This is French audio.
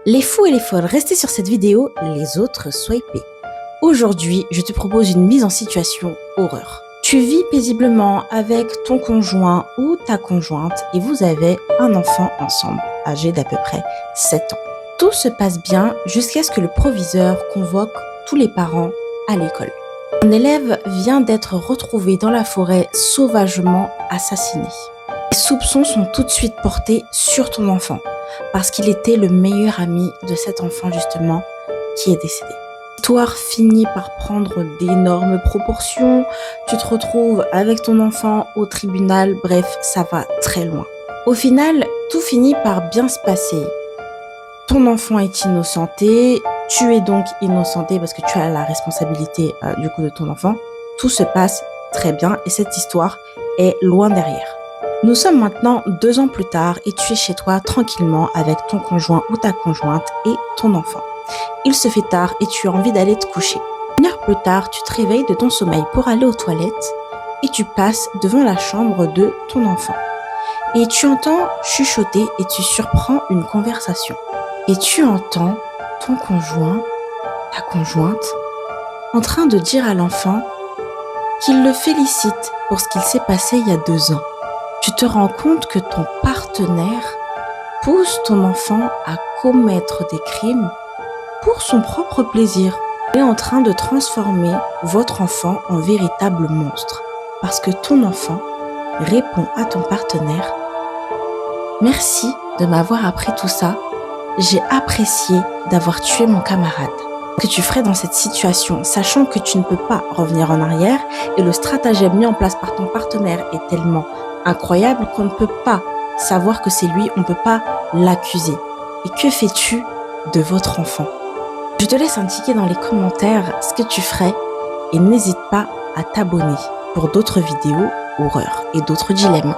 Les fous et les folles, restez sur cette vidéo, les autres swipez. Aujourd'hui, je te propose une mise en situation horreur. Tu vis paisiblement avec ton conjoint ou ta conjointe et vous avez un enfant ensemble, âgé d'à peu près 7 ans. Tout se passe bien jusqu'à ce que le proviseur convoque tous les parents à l'école. Un élève vient d'être retrouvé dans la forêt sauvagement assassiné. Les soupçons sont tout de suite portés sur ton enfant parce qu'il était le meilleur ami de cet enfant justement qui est décédé. L'histoire finit par prendre d'énormes proportions, tu te retrouves avec ton enfant au tribunal, bref, ça va très loin. Au final, tout finit par bien se passer. Ton enfant est innocenté, tu es donc innocenté parce que tu as la responsabilité du coup de ton enfant. Tout se passe très bien et cette histoire est loin derrière. Nous sommes maintenant 2 ans plus tard et tu es chez toi tranquillement avec ton conjoint ou ta conjointe et ton enfant. Il se fait tard et tu as envie d'aller te coucher. 1 heure plus tard, tu te réveilles de ton sommeil pour aller aux toilettes et tu passes devant la chambre de ton enfant. Et tu entends chuchoter et tu surprends une conversation. Et tu entends ton conjoint, ta conjointe, en train de dire à l'enfant qu'il le félicite pour ce qu'il s'est passé il y a 2 ans. Tu te rends compte que ton partenaire pousse ton enfant à commettre des crimes pour son propre plaisir. Il est en train de transformer votre enfant en véritable monstre parce que ton enfant répond à ton partenaire « Merci de m'avoir appris tout ça, j'ai apprécié d'avoir tué mon camarade ». Que tu ferais dans cette situation, sachant que tu ne peux pas revenir en arrière et le stratagème mis en place par ton partenaire est tellement incroyable qu'on ne peut pas savoir que c'est lui, on ne peut pas l'accuser. Et que fais-tu de votre enfant? Je te laisse indiquer dans les commentaires ce que tu ferais et n'hésite pas à t'abonner pour d'autres vidéos horreurs et d'autres dilemmes.